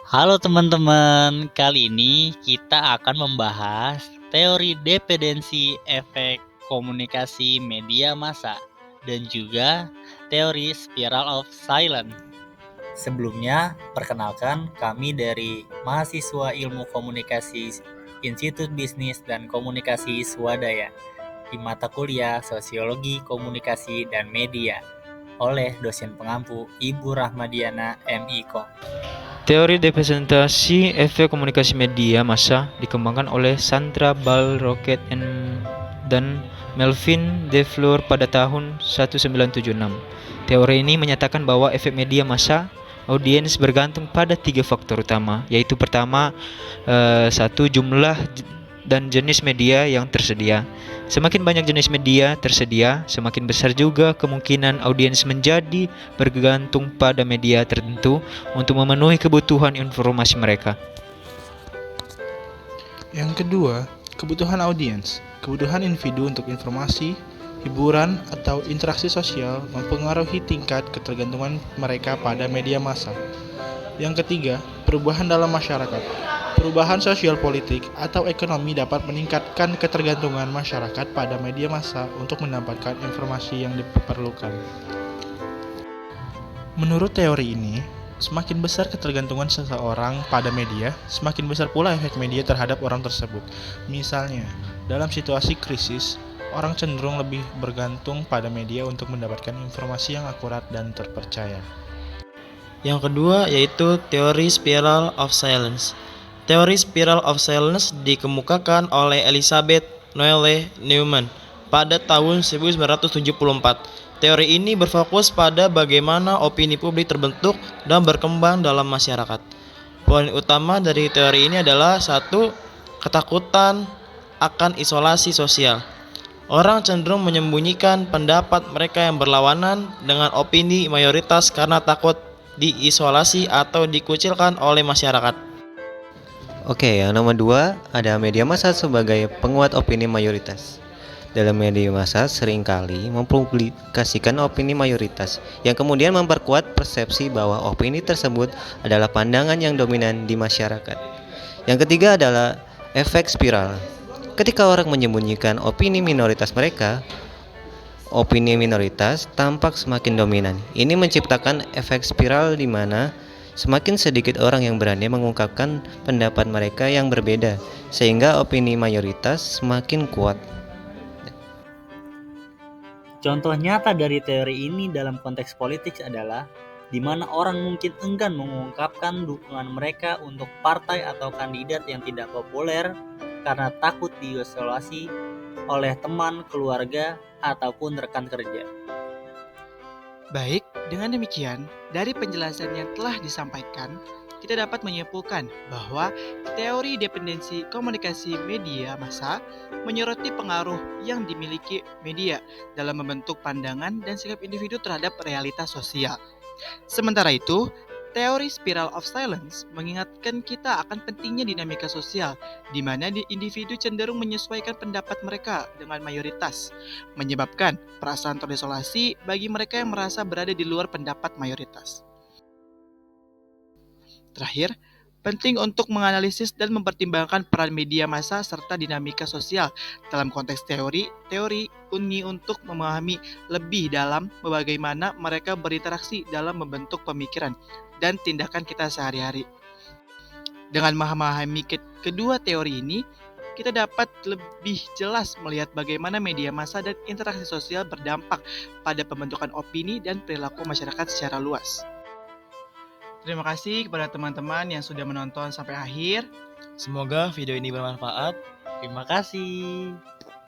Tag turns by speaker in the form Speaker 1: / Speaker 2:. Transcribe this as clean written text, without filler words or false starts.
Speaker 1: Halo teman-teman, kali ini kita akan membahas teori dependensi efek komunikasi media massa dan juga teori spiral of silence. Sebelumnya, perkenalkan kami dari mahasiswa Ilmu Komunikasi Institut Bisnis dan Komunikasi Swadaya di mata kuliah Sosiologi Komunikasi dan Media oleh dosen pengampu Ibu Rahmadiana MIKOM.
Speaker 2: Teori representasi efek komunikasi media massa dikembangkan oleh Sandra Ball-Rocket dan Melvin DeFleur pada tahun 1976. Teori ini menyatakan bahwa efek media massa audiens bergantung pada 3 faktor utama, yaitu pertama, satu, jumlah dan jenis media yang tersedia. Semakin banyak jenis media tersedia, semakin besar juga kemungkinan audiens menjadi bergantung pada media tertentu untuk memenuhi kebutuhan informasi mereka.
Speaker 3: Yang kedua, kebutuhan audiens. Kebutuhan individu untuk informasi, hiburan, atau interaksi sosial mempengaruhi tingkat ketergantungan mereka pada media massa. Yang ketiga, perubahan dalam masyarakat. Perubahan sosial politik atau ekonomi dapat meningkatkan ketergantungan masyarakat pada media massa untuk mendapatkan informasi yang diperlukan. Menurut teori ini, semakin besar ketergantungan seseorang pada media, semakin besar pula efek media terhadap orang tersebut. Misalnya, dalam situasi krisis, orang cenderung lebih bergantung pada media untuk mendapatkan informasi yang akurat dan terpercaya.
Speaker 4: Yang kedua yaitu teori spiral of silence. Teori spiral of silence dikemukakan oleh Elizabeth Noelle Neumann pada tahun 1974. Teori ini berfokus pada bagaimana opini publik terbentuk dan berkembang dalam masyarakat. Poin utama dari teori ini adalah satu, ketakutan akan isolasi sosial. Orang cenderung menyembunyikan pendapat mereka yang berlawanan dengan opini mayoritas karena takut diisolasi atau dikucilkan oleh masyarakat.
Speaker 5: Oke, yang nomor dua ada media massa sebagai penguat opini mayoritas. Dalam media massa seringkali mempublikasikan opini mayoritas yang kemudian memperkuat persepsi bahwa opini tersebut adalah pandangan yang dominan di masyarakat. Yang ketiga adalah efek spiral. Ketika orang menyembunyikan opini minoritas mereka, opini minoritas tampak semakin dominan. Ini menciptakan efek spiral di mana semakin sedikit orang yang berani mengungkapkan pendapat mereka yang berbeda, sehingga opini mayoritas semakin kuat.
Speaker 1: Contoh nyata dari teori ini dalam konteks politik adalah di mana orang mungkin enggan mengungkapkan dukungan mereka untuk partai atau kandidat yang tidak populer karena takut diisolasi oleh teman, keluarga, ataupun rekan kerja.
Speaker 6: Baik, dengan demikian, dari penjelasan yang telah disampaikan, kita dapat menyimpulkan bahwa teori dependensi komunikasi media massa menyoroti pengaruh yang dimiliki media dalam membentuk pandangan dan sikap individu terhadap realitas sosial. Sementara itu, teori spiral of silence mengingatkan kita akan pentingnya dinamika sosial, di mana individu cenderung menyesuaikan pendapat mereka dengan mayoritas, menyebabkan perasaan terisolasi bagi mereka yang merasa berada di luar pendapat mayoritas. Terakhir, penting untuk menganalisis dan mempertimbangkan peran media massa serta dinamika sosial dalam konteks teori ini untuk memahami lebih dalam bagaimana mereka berinteraksi dalam membentuk pemikiran dan tindakan kita sehari-hari. Dengan memahami kedua teori ini, kita dapat lebih jelas melihat bagaimana media massa dan interaksi sosial berdampak pada pembentukan opini dan perilaku masyarakat secara luas. Terima kasih kepada teman-teman yang sudah menonton sampai akhir.
Speaker 4: Semoga video ini bermanfaat.
Speaker 1: Terima kasih.